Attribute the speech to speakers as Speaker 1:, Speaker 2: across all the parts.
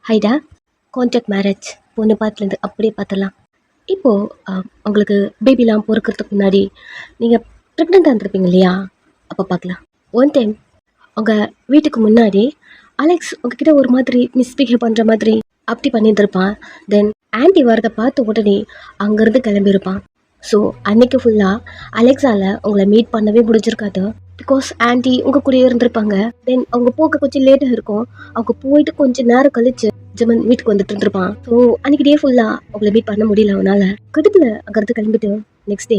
Speaker 1: ஹைடா, contract marriage பொண்ணு பார்த்துலேருந்து அப்படியே பார்த்துடலாம். இப்போது உங்களுக்கு பேபிலாம் பொறுக்கிறதுக்கு முன்னாடி நீங்கள் ப்ரெக்னெண்ட்டாக இருந்திருப்பீங்க இல்லையா? அப்போ பார்க்கலாம். ஒன் டைம் உங்கள் வீட்டுக்கு முன்னாடி அலெக்ஸ் உங்ககிட்ட ஒரு மாதிரி மிஸ்பிஹேவ் பண்ணுற மாதிரி அப்படி பண்ணியிருந்திருப்பான். தென் ஆன்ட்டி வரதை பார்த்த உடனே அங்கேருந்து கிளம்பியிருப்பான். ஸோ அன்னைக்கு ஃபுல்லாக அலெக்ஸால் உங்களை மீட் பண்ணவே முடிஞ்சிருக்காது. பிகாஸ் ஆன்ட்டி உங்கள் கூடயே இருந்திருப்பாங்க. தென் அவங்க போக கொஞ்சம் லேட்டாக இருக்கும். அவங்க போயிட்டு கொஞ்சம் நேரம் கழிச்சு ஜெமன் வீட்டுக்கு வந்துட்டு இருந்திருப்பான். ஸோ அன்னைக்கு டே ஃபுல்லாக அவங்கள மீட் பண்ண முடியல அவனால். கடுப்பில் அங்கேருந்து கிளம்பிட்டு நெக்ஸ்ட் டே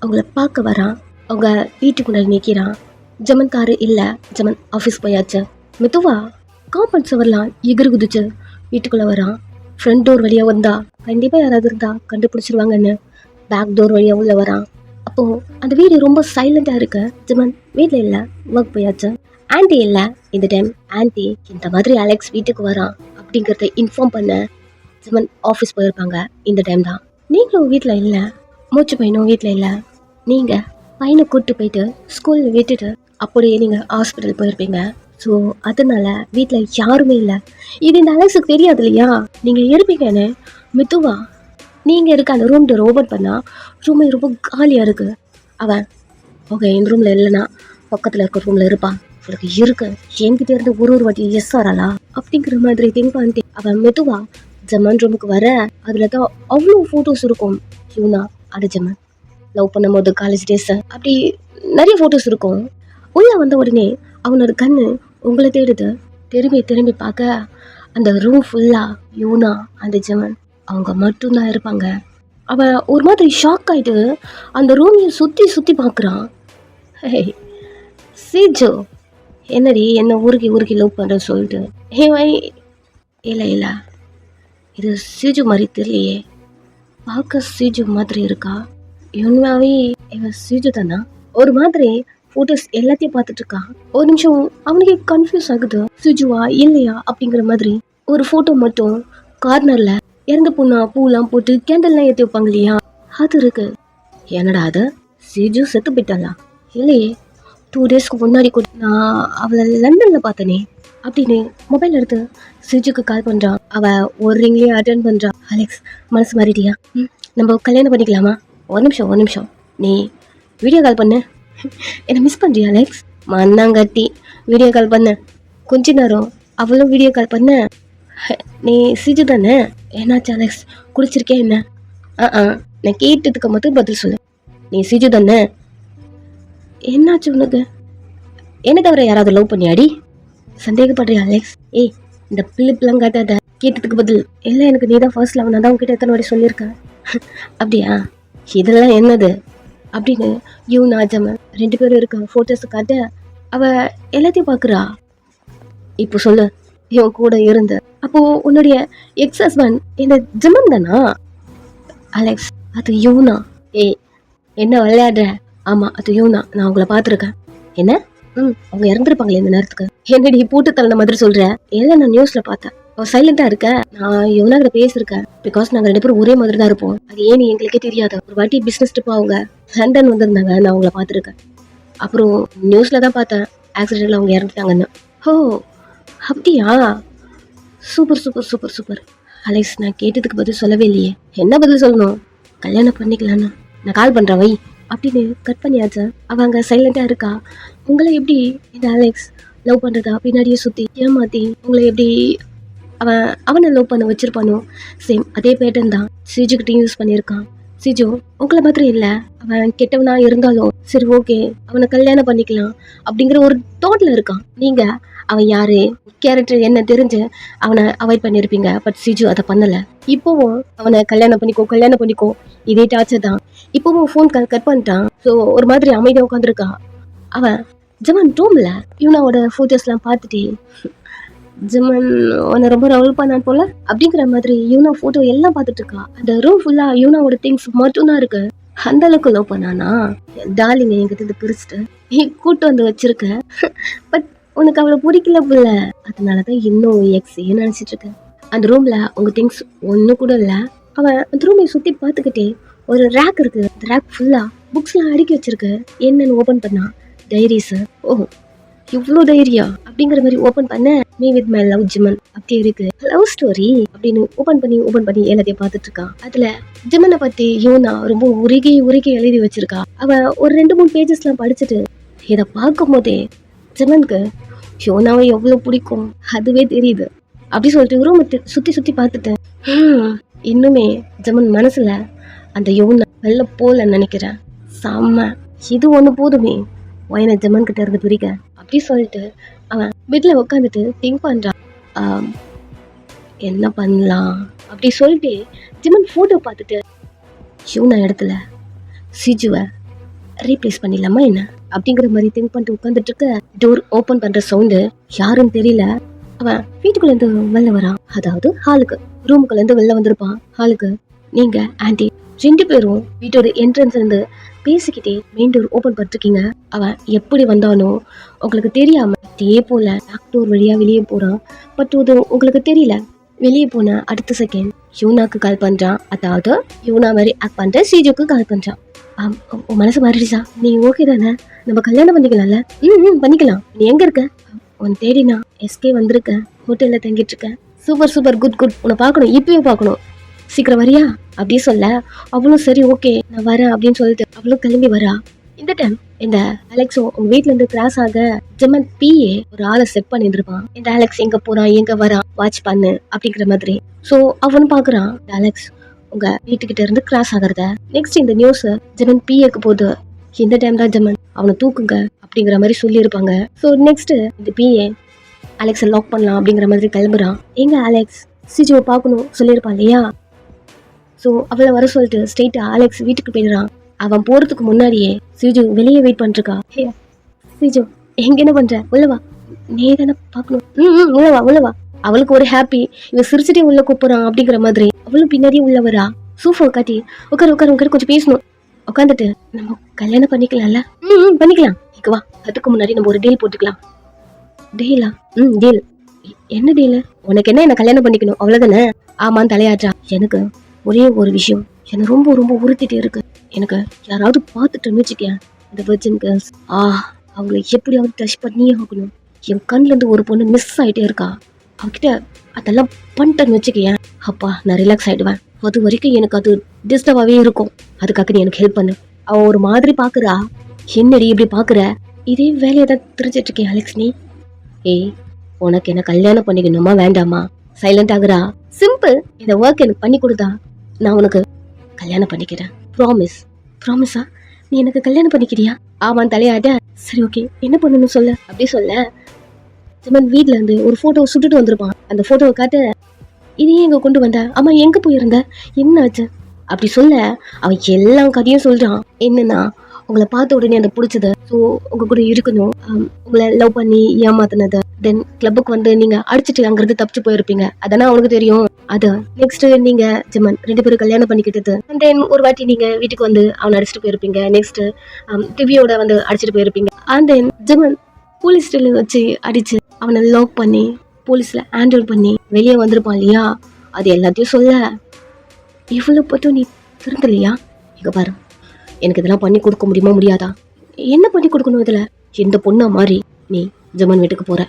Speaker 1: அவங்கள பார்க்க வரான். அவங்க வீட்டுக்கு முன்னாடி நிற்கிறான். ஜெமன் காரு இல்லை, ஜெமன் ஆஃபீஸ் போயாச்சு. மெதுவா காம்பவுண்ட் சுவர்லாம் எகிறு குதிச்சு வீட்டுக்குள்ளே வரான். ஃப்ரண்ட் டோர் வழியாக வந்தா கண்டிப்பாக யாராவது இருந்தா கண்டுபிடிச்சிருவாங்கன்னு பேக் டோர் வழியாக உள்ள வரான். அப்போது அந்த வீடு ரொம்ப சைலண்டாக இருக்கு. ஜெமன் வீட்டில் இல்லை, ஒர்க் போயாச்சு. ஆன்ட்டி இல்லை இந்த டைம். ஆன்ட்டி இந்த மாதிரி அலெக்ஸ் வீட்டுக்கு வரான் அப்படிங்கிறத இன்ஃபார்ம் பண்ண ஜெமன் ஆஃபீஸ் போயிருப்பாங்க இந்த டைம் தான். நீங்களும் வீட்டில் இல்லை, மூச்சு பையனும் வீட்டில் இல்லை. நீங்கள் பையனை கூப்பிட்டு போயிட்டு ஸ்கூலில் விட்டுட்டு அப்படியே நீங்கள் ஹாஸ்பிட்டல் போயிருப்பீங்க. ஸோ அதனால வீட்டில் யாருமே இல்லை. இது இந்த அலெக்ஸுக்கு தெரியாது இல்லையா நீங்கள் இருப்பீங்கன்னு. மெதுவா நீங்கள் இருக்க அந்த ரூம் டோர் ஓப்பன் பண்ணால் ரூமே ரொம்ப காலியாக இருக்குது. அவன் ஓகே இந்த ரூமில் இல்லைன்னா பக்கத்தில் இருக்க ரூமில் இருப்பான். அவளுக்கு இருக்கு என்கிட்ட இருந்து ஒரு வாட்டி எஸ் ஆறாளா அப்படிங்கிற மாதிரி திங்க் பண்ணிட்டு அவன் மெதுவா ஜெமன் ரூமுக்கு வர அதில் தான் அவ்வளோ ஃபோட்டோஸ் இருக்கும். யூனா அது ஜெமன் லவ் பண்ணும் போது காலேஜ் டேஸ் அப்படி நிறைய ஃபோட்டோஸ் இருக்கும். உள்ளே வந்த உடனே அவனோட கண்ணு உங்களை தேடுது. திரும்பி திரும்பி பார்க்க அந்த ரூம் ஃபுல்லாக யூனா அந்த ஜெமன் அவங்க மட்டும்தான் இருப்பாங்க. அவன் ஒரு மாதிரி ஷாக் ஆகிட்டு அந்த ரூமையும் சுற்றி சுற்றி பார்க்குறான். ஹே சீஜோ, என்னடி என்ன ஊருக்கு லவ் பண்ணுற சொல்லிட்டு. இல்லை இல்லை இது சீஜு மாதிரி தெரியலையே, பார்க்க சீஜு மாதிரி இருக்கா. உண்மையாகவே இவன் சீஜு தானா? ஒரு மாதிரி ஃபோட்டோஸ் எல்லாத்தையும் பார்த்துட்டு இருக்கான். ஒரு நிமிஷம் அவனுக்கு கன்ஃபியூஸ் ஆகுது, சீஜுவா இல்லையா அப்படிங்கிற மாதிரி. ஒரு ஃபோட்டோ மட்டும் கார்னரில் இறந்து பொண்ணா பூலாம் போட்டு கேண்டல்லாம் ஏற்றி வைப்பாங்க இல்லையா, அது இருக்கு. என்னடா அது சீஜு செத்து போயிட்டாளா? இல்லையே, 2 டேஸ்க்கு முன்னாடி கூட நான் அவளை லண்டனில் பார்த்தனே அப்படின்னு மொபைல் எடுத்து சிஜுக்கு கால் பண்ணுறான். அவள் ஒரு ரிங்லேயே அட்டென்ட் பண்ணுறான். அலெக்ஸ் மனசு மாறிட்டியா? நம்ம கல்யாணம் பண்ணிக்கலாமா? ஒரு நிமிஷம் நீ வீடியோ கால் பண்ணு. என்னை மிஸ் பண்ணுறியா அலெக்ஸ்? மண்ணாங்கட்டி வீடியோ கால் பண்ண. கொஞ்ச நேரம் அவளும் வீடியோ கால் பண்ண. நீ சிஜு தானே? என்னாச்சு அலெக்ஸ், குடிச்சிருக்கேன் என்ன? நான் கேட்டதுக்கு மட்டும் பதில் சொல்லு. நீ சிஜு தானே? என்னாச்சு உனக்கு? என்ன தவிர யாராவது லவ் பண்ணியாடி? சந்தேகப்படுறியா அலெக்ஸ்? ஏய் இந்த பிள்ளைப்பெல்லாம் காட்டாத. கேட்டதுக்கு பதில் இல்லை, எனக்கு நீ தான் ஃபர்ஸ்ட் லவ். நான் தான் உங்ககிட்ட எத்தனை வாட்டி சொல்லியிருக்கேன். அப்படியா? இதெல்லாம் என்னது அப்படின்னு யூனா ஜெமன் 2 பேரும் இருக்க ஃபோட்டோஸை காட்ட அவள் எல்லாத்தையும் பார்க்குறா. இப்போ சொல்லு, இவன் கூட இருந்து அப்போ உன்னுடைய எக்ஸ் ஹஸ்பண்ட் இந்த ஜெமன் தானா? அலெக்ஸ் அது யூனா. ஏய் என்ன விளையாடுற? ஆமாம் அது யூனா, நான் உங்களை பார்த்துருக்கேன். என்ன? அவங்க இறந்துருப்பாங்களே இந்த நேரத்துக்கு. என்னடி பூட்டு தள்ளின மாதிரி சொல்ற? இல்லை நான் நியூஸில் பார்த்தேன். அவள் சைலண்டாக இருக்க. நான் யூனா கிட்ட பேசியிருக்கேன். பிகாஸ் நாங்கள் 2 பேரும் ஒரே மாதிரி தான் இருப்போம். அது ஏன்னு எங்களுக்கே தெரியாது. ஒரு வாட்டி பிஸ்னஸ் ட்ரிப் அவங்க லண்டன் வந்திருந்தாங்க, நான் அவங்கள பார்த்துருக்கேன். அப்புறம் நியூஸில் தான் பார்த்தேன் ஆக்சிடென்ட்ல அவங்க இறந்துட்டாங்கன்னு. ஓ அப்படியா? Super super super super. Alex நான் கேட்டதுக்கு பதில் சொல்லவே இல்லையே. என்ன பதில் சொல்லணும்? கல்யாணம் பண்ணிக்கலான்னு நான் கால் பண்ணுறேன் வை அப்படின்னு கட் பண்ணியாச்சு. அவங்க சைலண்டாக இருக்கா. உங்களை எப்படி இந்த அலெக்ஸ் லவ் பண்ணுறதா பின்னாடியே சுற்றி ஏமாற்றி உங்களை எப்படி அவனை லவ் பண்ண வச்சிருப்பானோ, சேம் அதே பேட்டர்ன் தான் சிஜுக்கிட்டையும் யூஸ் பண்ணியிருக்கான். சிஜு உங்களை மாதிரி இல்லை, அவன் கெட்டவனா இருந்தாலும் சரி ஓகே அவனை கல்யாணம் பண்ணிக்கலாம் அப்படிங்கிற ஒரு தாட்ல இருக்கான். நீங்கள் அவன் யாரு கேரக்டர் என்ன தெரிஞ்சு அவனை அவாய்ட் பண்ணியிருப்பீங்க. பட் சிஜு அதை பண்ணலை. இப்போவும் அவனை கல்யாணம் பண்ணிக்கோ இதே டார்ச்சர் தான். இப்போவும் ஃபோன் கட் பண்ணிட்டான். ஸோ ஒரு மாதிரி அமைதியாக உட்காந்துருக்கான். அவன் ஜெமன் ரூமில் யூனாவோட ஃபோட்டோஸ்லாம் பார்த்துட்டு ஜெமன் உன்னை ரொம்ப லவ் பண்ணான் போல அப்படிங்கிற மாதிரி யூனா ஃபோட்டோ எல்லாம் பார்த்துட்டு இருக்கா. அந்த ரூம் ஃபுல்லாக யூனாவோட திங்ஸ் மட்டும்தான் இருக்கு. அந்த அளவுக்கு லவ் பண்ணானா? டார்லிங் என்கிட்ட பிரிச்சுட்டு நீ கூட்டு வந்து வச்சிருக்க. பட் உனக்கு அவளை பிடிக்கல போல, அதனால தான் இன்னும் எக்ஸ் நினச்சிட்டு இருக்க. அந்த ரூமில் உங்கள் திங்ஸ் ஒன்று கூட இல்லை. அவன் அந்த ரூமை சுற்றி பார்த்துக்கிட்டே ஒரு ரேக் இருக்கு. அந்த ரேக் ஃபுல்லாக புக்ஸ்லாம் அடுக்கி வச்சிருக்கு. என்னன்னு ஓப்பன் பண்ணா டைரிஸ். ஓ இவ்வளோ தைரியா அப்படிங்கிற மாதிரி ஓப்பன் பண்ண மீ வித் மை லவ் ஜிமன் அப்படி இருக்கு. லவ் ஸ்டோரி அப்படின்னு ஓபன் பண்ணி எல்லாத்தையும் பார்த்துட்டு இருக்கா. அதுல ஜிமனை பத்தி யோனா ரொம்ப உருகி உருகி எழுதி வச்சிருக்கா. அவ ஒரு 2-3 பேஜஸ்லாம் படிச்சுட்டு இதை பார்க்கும் போதே ஜிமனுக்கு யோனாவை எவ்வளவு பிடிக்கும் அதுவே தெரியுது. அப்படி சொல்லிட்டு ரூம் சுத்தி சுத்தி பார்த்துட்டு இன்னுமே ஜிமன் மனசுல அந்த யோனா வெளில போல நினைக்கிறேன். செம்ம, இது ஒண்ணு போதுமே ஒயனை ஜிமன் கிட்ட இருந்து பிரிக்க. அப்படி சொல்லிட்டு அவன் பெட்ல உட்காந்துட்டு திங்க் பண்றான். என்ன பண்ணலாம் அப்படி சொல்லிட்டு ஜிமன் போட்டோ பார்த்துட்டு யோனா இடத்துல சிஜுவை ரீப்ளேஸ் பண்ணிடலாமா என்ன அப்படிங்கிற மாதிரி திங்க் பண்ணிட்டு உட்காந்துட்டு இருக்க. டோர் ஓபன் பண்ற சவுண்டு யாருன்னு தெரியல. அவன் வீட்டுக்குள்ள இருந்து வெளில வரான். அதாவது ஹாலுக்கு, ரூமுக்குள்ள இருந்து வெளில வந்திருப்பான் ஹாலுக்கு. நீங்க ஆன்டி 2 பேரும் வீட்டோட என்ட்ரன்ஸ்ல இருந்து பேசிக்கிட்டே மெயின் டோர் ஓபன் பண்ணிருக்கீங்க. அவன் எப்படி வந்தானோ உங்களுக்கு தெரியாம இதே போல பேக் டோர் வழியா வெளியே போறான். பட் அது உங்களுக்கு தெரியல. வெளியே போன அடுத்த செகண்ட் யூனாக்கு கால் பண்றான். அதாவது யூனா மாதிரி ஆக்ட் பண்ற சிஜுக்கு கால் பண்றான். உன் மனசு மாறிடுச்சா? நீ ஓகே தானே? நம்ம கல்யாணம் பண்ணிக்கலாம்ல? பண்ணிக்கலாம். நீ எங்க இருக்க? உன் தேடி நான் எஸ்கே வந்திருக்கேன். ஹோட்டல்ல தங்கிட்டு இருக்கேன். Super super, good good. உன்னை பார்க்கணும், இப்பவே பார்க்கணும். சீக்கிரம் வரியா அப்படி சொல்ல அவளும் சரி ஓகே நான் வரேன் அப்படின்னு சொல்லிட்டு அவளும் கிளம்பி வரா. இந்த டைம் இந்த அலெக்ஸோ உங்க வீட்டுல இருந்து கிராஸ் ஆக ஜிமன் பிஏ ஒரு ஆளை செட் பண்ணிருப்பான். இந்த அலெக்ஸ் எங்க போறான் எங்க வரான் வாட்ச் பண்ணு அப்படிங்கிற மாதிரி. சோ அவனும் பாக்குறான் இந்த அலெக்ஸ் உங்க வீட்டுக்கிட்ட இருந்து கிராஸ் ஆகுறத. நெக்ஸ்ட் இந்த நியூஸ் ஜிமன் பிஏக்கு போகுது. இந்த டைம் தான் ஜிமன் அவனை தூக்குங்க அப்படிங்கிற மாதிரி சொல்லி இருப்பாங்க. ஸோ நெக்ஸ்ட் இந்த பிஏ அலெக்ஸை லாக் பண்ணலாம் அப்படிங்கிற மாதிரி கிளம்புறான். எங்க அலெக்ஸ் சிஜுவை பார்க்கணும் சொல்லியிருப்பான் இல்லையா? ஸோ அவளை வர சொல்லிட்டு ஸ்ட்ரெயிட்டா அலெக்ஸ் வீட்டுக்கு போயிடுறான். அவன் போறதுக்கு முன்னாடியே சிஜு வெளியே வெயிட் பண்ணிருக்கா. ஹே சிஜு எங்க என்ன பண்ற? உள்ளவா, நீ தானே பார்க்கணும். உள்ளவா. அவளுக்கு ஒரு ஹாப்பி. இவன் சிரிச்சுட்டே உள்ள கூப்பிடுறான் அப்படிங்கிற மாதிரி அவளும் பின்னாடியே உள்ள வரா. சூஃபா காட்டி உட்காரு கொஞ்சம் பேசணும். உட்காந்துட்டு நம்ம கல்யாணம் பண்ணிக்கலாம்ல? பண்ணிக்கலாம். இங்க வா, அதுக்கு முன்னாடி நம்ம ஒரு டீல் போட்டுக்கலாம். டீலா? டீல். என்ன டீல்? உனக்கு என்ன கல்யாணம் பண்ணிக்கணும் அவ்வளவுதானே? ஆமான்னு தலையாற்றா. எனக்கு ஒரே ஒரு விஷயம் என்ன ரொம்ப ரொம்ப உறுத்திட்டே இருக்கு. எனக்கு யாராவது பார்த்துட்டோன்னு வச்சுக்கேன் இந்த வெர்ஜின் கேர்ள்ஸ் அவங்களை எப்படியாவது டச் பண்ணியே ஆகணும். என் கண்ணுல இருந்து ஒரு பொண்ணு மிஸ் ஆயிட்டே இருக்கா. அவகிட்ட அதெல்லாம் பண்ணிட்டேன்னு வச்சுக்கேன் அப்பா நான் ரிலாக்ஸ் ஆயிடுவேன். அது வரைக்கும் எனக்கு அது டிஸ்டர்பாவே இருக்கும். அதுக்காக நீ எனக்கு ஹெல்ப் பண்ணு. அவ ஒரு மாதிரி பாக்குறா. என்னடி இப்படி பாக்குற? இதே வேலையை தான் தெரிஞ்சிட்டு இருக்கேன் அலெக்ஸ் நீ. ஏய் உனக்கு என்ன கல்யாணம் பண்ணிக்கணுமா வேண்டாமா? சைலண்ட் ஆகுறா. சிம்பிள். இந்த ஒர்க் எனக்கு பண்ணி கொடுத்தா நான் உனக்கு கல்யாணம் பண்ணிக்கிறேன். ப்ராமிஸா? நீ எனக்கு கல்யாணம் பண்ணிக்கிறியா? ஆமான் தலையாட்ட. சரி ஓகே என்ன பண்ணணும் சொல்ல அப்படி சொல்ல ஜிமன் வீட்ல இருந்து ஒரு போட்டோ சுட்டுட்டு வந்திருப்பான். அந்த போட்டோவை காட்ட இதையே எங்க கொண்டு வந்த? ஆமா எங்க போயிருந்த? என்ன ஆச்சு அப்படி சொல்ல அவன் எல்லா கதையும் சொல்றான். என்னன்னா உங்களை பார்த்த உடனே அந்த பிடிச்சது, ஸோ உங்க கூட இருக்கணும், உங்களை லவ் பண்ணி ஏமாத்தினது, தென் கிளப்புக்கு வந்து நீங்க அடிச்சுட்டு அங்கிருந்து தப்பிச்சு போயிருப்பீங்க, அதெல்லாம் அவனுக்கு தெரியும். அது நெக்ஸ்ட் நீங்க ஜிமன் 2 பேரும் கல்யாணம் பண்ணிக்கிட்டது, தென் ஒரு வாட்டி நீங்க வீட்டுக்கு வந்து அவனை அடிச்சுட்டு போயிருப்பீங்க, நெக்ஸ்ட் டிவியோட வந்து அடிச்சுட்டு போயிருப்பீங்க, அண்ட் தென் ஜிமன் போலீஸ் ஸ்டேஷன்ல வச்சு அடிச்சு அவனை லாக் பண்ணி போலீஸ்ல ஹேண்டில் பண்ணி வெளியே வந்திருப்பான் இல்லையா? அது எல்லாத்தையும் சொல்ல இவ்வளவு பட்டும் நீ திருந்தலையா? இங்க பாரு, எனக்கு இதெல்லாம் பண்ணி கொடுக்க முடியுமா முடியாதா? என்ன பண்ணி கொடுக்கணும்? இதுல இந்த பொண்ணா மாதிரி நீ ஜிமன் வீட்டுக்கு போற,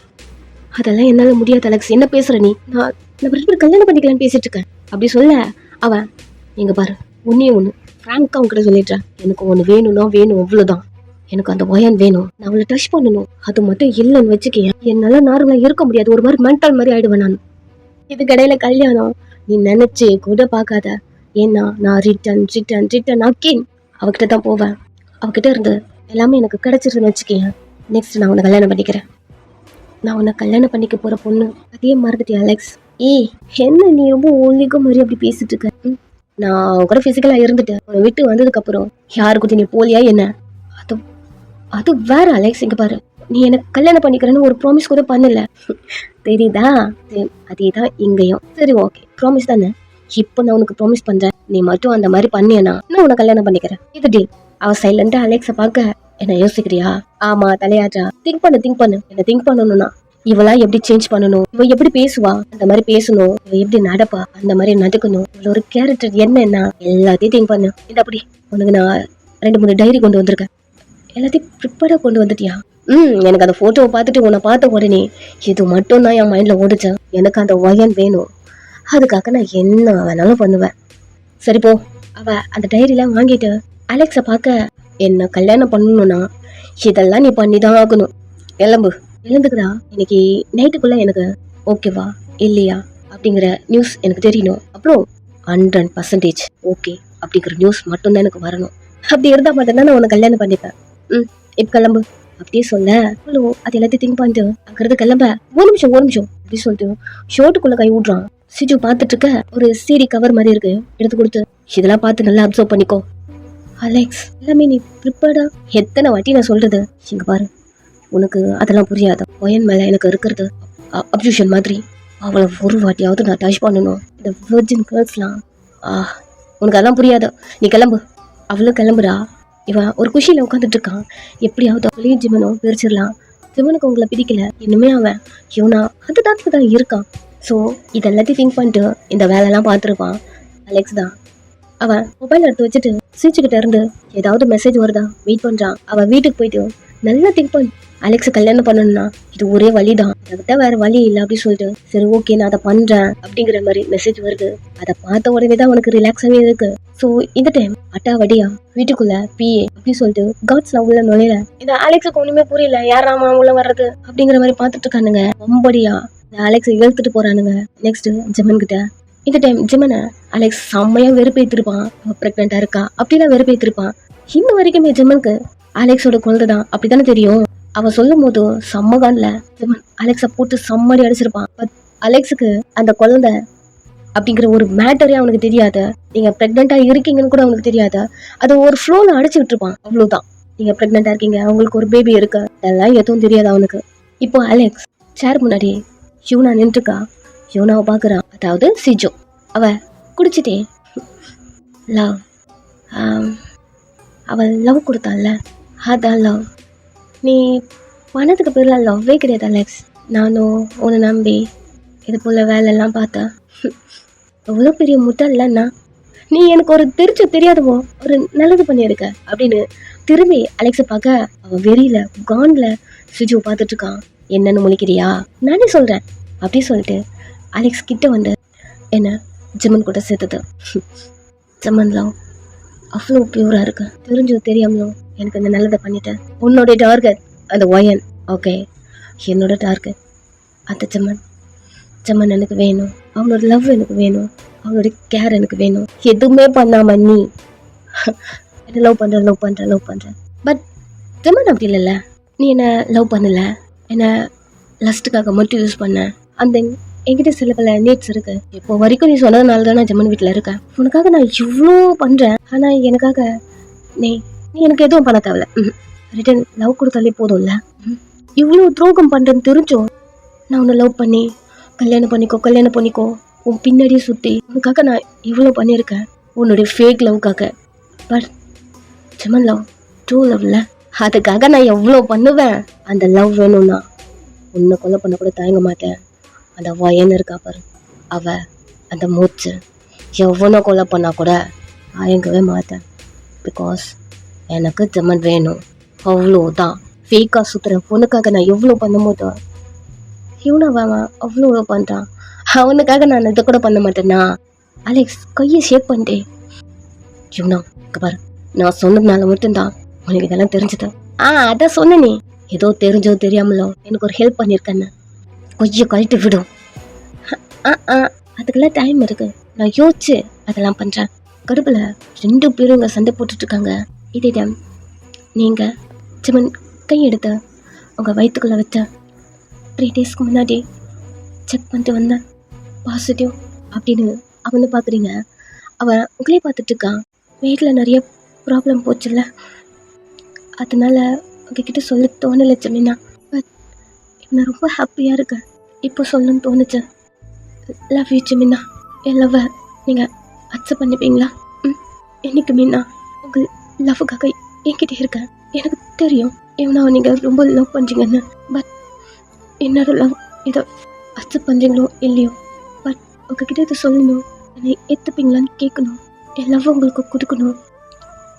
Speaker 1: அதெல்லாம் என்னால முடியாது அலெக்ஸ். என்ன பேசுற நீ? நான் 2 பேரும் கல்யாணம் பண்ணிக்கலான்னு பேசிட்டு இருக்கேன் அப்படி சொல்ல அவன் இங்க பாரு, ஒண்ணு ஃப்ராங்கா உன்கிட்ட சொல்லிடுறேன், எனக்கு ஒண்ணு வேணும்னா வேணும், அவ்வளவுதான். எனக்கு அந்த ஒயன் வேணும், நான் அவளை டச் பண்ணணும், அது மட்டும் இல்லைன்னு வச்சுக்கேன் என்னால நார்மலா இருக்க முடியாது, ஒரு மாதிரி மென்டல் மாதிரி ஆயிடுவேன் நான். இது கடையில கல்யாணம் நீ நினைச்சு கூட பார்க்காத. ஏன்னா நான் ரிட்டன் அகெயின் அவகிட்ட தான் போவேன். அவகிட்ட இருந்து எல்லாமே எனக்கு கிடைச்சிருதுன்னு வச்சுக்கேன். நெக்ஸ்ட் நான் உன்னை கல்யாணம் பண்ணிக்கிறேன். நான் உன்னை கல்யாணம் பண்ணிக்க போற பொண்ணு அதே மறந்துட்டியா அலெக்ஸ்? ஏய் என்ன நீ ரொம்ப ஒல்லிக்க மாதிரி அப்படி பேசிட்டு இருக்க? நான் கூட பிசிக்கலா இருந்துட்டேன், உன்னை விட்டு வந்ததுக்கு அப்புறம் யாருக்கிட்ட நீ போலியா என்ன? அது வேற அலெக்ஸ். இங்க பாரு, நீ எனக்கு கல்யாணம் பண்ணிக்கிறேன்னு ஒரு ப்ராமிஸ் கூட பண்ணல, தெரியுதா? அதேதான் இங்கேயும். சரி ஓகே ப்ராமிஸ் தானே, இப்போ நான் உனக்கு ப்ராமிஸ் பண்றேன், நீ மட்டும் அந்த மாதிரி பண்ணியனா நான் உன்னை கல்யாணம் பண்ணிக்கிறேன். இது டீல். அவ சைலண்டா அலெக்ஸ பார்க்க என்ன யோசிக்கிறியா? ஆமா தலையாட்டா. திங்க் பண்ணு. என்ன திங்க் பண்ணணும்னா இவளா எப்படி சேஞ்ச் பண்ணணும், இவ எப்படி பேசுவா அந்த மாதிரி பேசணும், இவ எப்படி நடப்பா அந்த மாதிரி நடக்கணும், இவள ஒரு கேரக்டர் என்னன்னா எல்லாத்தையும் திங்க் பண்ணு. இது அப்படி உனக்கு நான் 2-3 டைரி கொண்டு வந்திருக்கேன், எல்லாத்தையும் ப்ரிப்பேர்டா கொண்டு வந்துட்டியா? எனக்கு அந்த ஃபோட்டோவை பார்த்துட்டு உன்னை பார்த்த உடனே இது மட்டும் தான் என் மைண்டில் ஓடிச்சேன். எனக்கு அந்த ஒயன் வேணும், அதுக்காக நான் என்ன வேணாலும் பண்ணுவேன். சரி போ. அவ அந்த டைரிலாம் வாங்கிட்டு அலெக்ஸை பார்க்க, என்ன கல்யாணம் பண்ணணும்னா இதெல்லாம் நீ பண்ணி தான் ஆகணும். எலும்பு எழுந்துக்குதா, இன்னைக்கு நைட்டுக்குள்ள எனக்கு ஓகேவா இல்லையா அப்படிங்கிற நியூஸ் எனக்கு தெரியணும். அப்புறம் 100% ஓகே அப்படிங்கிற நியூஸ் மட்டும்தான் எனக்கு வரணும். அப்படி இருந்தா மட்டும்தான் நான் உன்னை கல்யாணம் பண்ணிப்பேன். இப்ப கிளம்பு அப்படியே சொல்ல, அவ்வளோ அது எல்லாத்தையும் திங்க் பண்ணிட்டு அங்கிருந்து கிளம்ப, ஒரு நிமிஷம் அப்படி சொல்லிட்டு ஷோட்டுக்குள்ள கை விடுறான். சிஜு பார்த்துட்டு இருக்க ஒரு சிடி கவர் மாதிரி இருக்கு, எடுத்து கொடுத்து இதெல்லாம் பார்த்து நல்லா அப்சர்வ் பண்ணிக்கோ. அலெக்ஸ் எல்லாமே நீ ப்ரிப்பேர்டா? எத்தனை வாட்டி நான் சொல்றது, இங்க பாரு உனக்கு அதெல்லாம் புரியாத. ஒயன் மேல எனக்கு இருக்கிறது அப்சூஷன் மாதிரி. அவளை ஒரு வாட்டியாவது நான் டச் பண்ணணும். இந்த வெர்ஜின் கேர்ள்ஸ்லாம் உனக்கு அதெல்லாம் புரியாது. நீ கிளம்பு. அவளும் கிளம்புறா. இவன் ஒரு குஷியில உட்காந்துட்டு இருக்கான். எப்படியாவது அவளையும் ஜிமனும் பிரிச்சிடலாம். ஜிமனுக்கு உங்களை பிடிக்கல, இன்னுமே அவன் இவனா அந்த தாட்க்கு தான் இருக்கான். ஸோ இதெல்லாத்தையும் திங்க் பண்ணிட்டு இந்த வேலையெல்லாம் பார்த்துருப்பான் அலெக்ஸ் தான். அவன் மொபைல் எடுத்து வச்சுட்டு சிரிச்சுக்கிட்ட இருந்து ஏதாவது மெசேஜ் வருதா வெயிட் பண்றான். அவன் வீட்டுக்கு போயிட்டு நல்லா திங்க் பண்ணி அலெக்ஸை கல்யாணம் பண்ணணும்னா இது ஒரே வழிதான், அதை விட்டா வேற வழி இல்லை அப்படின்னு சொல்லிட்டு சரி ஓகே நான் அதை பண்றேன் அப்படிங்கிற மாதிரி மெசேஜ் வருது. அதை பார்த்த உடனே தான் அவனுக்கு ரிலாக்ஸாவே இருக்கு. ஸோ இந்த டைம் அட்டாவடியா வீட்டுக்குள்ள பிஏ அப்படின்னு சொல்லிட்டு காட்ஸ்லாம் உள்ள நுழையில. இந்த அலெக்ஸுக்கு ஒண்ணுமே புரியல, யாராமா உள்ள வர்றது அப்படிங்கிற மாதிரி பார்த்துட்டு இருக்கானுங்க. ரொம்படியா அலெக்ஸை இழுத்துட்டு போறானுங்க. நெக்ஸ்ட் ஜெமன் கிட்ட. இந்த டைம் ஜிமனை அலெக்ஸ் செம்மையா வெறுப்பேத்திருப்பான். அவ பிரெக்னெண்டா இருக்கா அப்படிலாம் வெறுப்பேத்திருப்பான். இன்னும் வரைக்குமே ஜிமனுக்கு அலெக்ஸோட குழந்தை தான் அப்படித்தானே தெரியும். அவ சொல்லும் போது செம்மகான்ல ஜிமன் அலெக்ஸை போட்டு செம்மடி அடிச்சிருப்பான். பட் அலெக்ஸுக்கு அந்த குழந்தை அப்படிங்கிற ஒரு மேட்டரே அவனுக்கு தெரியாத, நீங்க பிரெக்னெண்டா இருக்கீங்கன்னு கூட அவனுக்கு தெரியாத, அது ஒரு ஃப்ளோல அடிச்சு விட்டுருப்பான். அவ்வளவுதான், நீங்க பிரெக்னெண்டா இருக்கீங்க, அவங்களுக்கு ஒரு பேபி இருக்கு, அதெல்லாம் எதுவும் தெரியாது அவனுக்கு. இப்போ அலெக்ஸ் சேர் முன்னாடி யூனா நின்றுக்கா. யூனாவை பாக்குறான், அதாவது சிஜோ. அவ குடிச்சிட்டே லவ், அவள் லவ் கொடுத்தால, அதான் லவ். நீ பணத்துக்கு பேர்ல லவ்வே கிடையாது அலெக்ஸ். நானும் உன்னை நம்பி இது போல வேலையெல்லாம் பார்த்தேன். எவ்வளோ பெரிய முட்டாள்லன்னா, நீ எனக்கு ஒரு தெரியாதவோ ஒரு நல்லது பண்ணியிருக்க அப்படின்னு திரும்பி அலெக்ஸை பார்க்க அவன் வெறியில கான்ல சிஜு பார்த்துட்டு இருக்கான். என்னன்னு முழிக்கிறியா, நானே சொல்றேன் அப்படி சொல்லிட்டு அலெக்ஸ் கிட்ட வந்து என்ன ஜிமன் கூட சேர்த்தது. ஜிமன் லவ் அவ்வளோ பியூரா இருக்கு. தெரிஞ்சோ தெரியாமலோ எனக்கு அந்த நல்லதை பண்ணிட்டேன். உன்னோட டார்கெட் அந்த ஒயன், ஓகே என்னோட டார்கெட் அந்த ஜிமன் எனக்கு வேணும். அவனோட லவ் எனக்கு வேணும். அவனோட கேர் எனக்கு வேணும். எதுவுமே பண்ணாம நீ என்ன லவ் பண்ற. பட் ஜிமன் அப்படி இல்லைல்ல. நீ என்ன லவ் பண்ணல, என்ன லஸ்ட்டுக்காக மட்டும் யூஸ் பண்ண. அந்த என்கிட்ட சில பல நீட்ஸ் இருக்கு. இப்போ வரைக்கும் நீ சொன்னதுனால தான் நான் ஜெமன் வீட்டில் இருக்கேன். உனக்காக நான் இவ்வளோ பண்றேன். ஆனா எனக்காக நீ எனக்கு எதுவும் பண்ண தேவையில்ல. ரிட்டன் லவ் கொடுத்தாலே போதும்ல. இவ்வளோ துரோகம் பண்றேன்னு தெரிஞ்சும் நான் உன்னை லவ் பண்ணி கல்யாணம் பண்ணிக்கோ உன் பின்னாடியே சுற்றி உனக்காக நான் இவ்வளோ பண்ணியிருக்கேன், உன்னுடைய ஃபேக் லவ்க்காக. பட் ஜெமன் லவ் ட்ரூ லவ்ல, அதுக்காக நான் எவ்வளோ பண்ணுவேன். அந்த லவ் வேணும்னா உன்னை கொலை பண்ண கூட தயங்க மாட்டேன். அந்த வயன் இருக்கா பாரு, அவ அந்த மூச்சு எவ்வளோ கொலை பண்ணா கூட தயங்கவே மாட்டேன். பிகாஸ் எனக்கு ஜெமன் வேணும், அவ்வளோதான். ஃபேக்காக சுற்றுற பொண்ணுக்காக நான் எவ்வளோ பண்ணும்போது இவனை அவ்வளோ பண்ணுறான். அவனுக்காக நான் இதை கூட பண்ண மாட்டேன்னா. அலெக்ஸ் கையை ஷேக் பண்ணிட்டே, இவனா பாரு, நான் சொன்னதுனால மட்டும்தான் உனக்கு இதெல்லாம் தெரிஞ்சது. அதான் சொன்ன, நீ ஏதோ தெரிஞ்சோ தெரியாமலோ எனக்கு ஒரு ஹெல்ப் பண்ணியிருக்கேன்னு கொஞ்சம் கழட்டி விடும். அதுக்கெல்லாம் டைம் இருக்கு, நான் யோசிச்சு அதெல்லாம் பண்றேன். கடுப்புல 2 பேரும் இங்க சண்டை போட்டுட்டு இருக்காங்க. இதே டைம் நீங்க ஜெமன் கையெடுத்த உங்க வயிற்றுக்குள்ள வச்ச 3 டேஸ்க்கு முன்னாடி செக் பண்ணிட்டு வந்தேன், பாசிட்டிவ் அப்படின்னு அவனை பார்க்குறீங்க. அவன் உங்களே பார்த்துட்டு இருக்கான். வீட்டில் நிறைய ப்ராப்ளம் போச்சுல்ல, அதனால உங்ககிட்ட சொல்ல தோணலை ஜெமினா. பட் நான் ரொம்ப ஹாப்பியாக இருக்கேன். இப்போ சொல்லணும்னு தோணுச்சு. Love you ஜெமினா. என் லவ்வை நீங்கள் அக்செப்ட் பண்ணிப்பீங்களா? என்னைக்கு மீனா உங்கள் லவ்வுக்காக என்கிட்ட இருக்கேன். எனக்கு தெரியும் இவனாவை நீங்கள் ரொம்ப லவ் பண்ணுறீங்கன்னு. பட் என்னோட லவ் இதை அக்செப்ட் பண்ணுறீங்களோ இல்லையோ, பட் உங்ககிட்ட இதை சொல்லணும், என்னை ஏற்றுப்பீங்களான்னு கேட்கணும், என் லவ் உங்களுக்கு கொடுக்கணும்,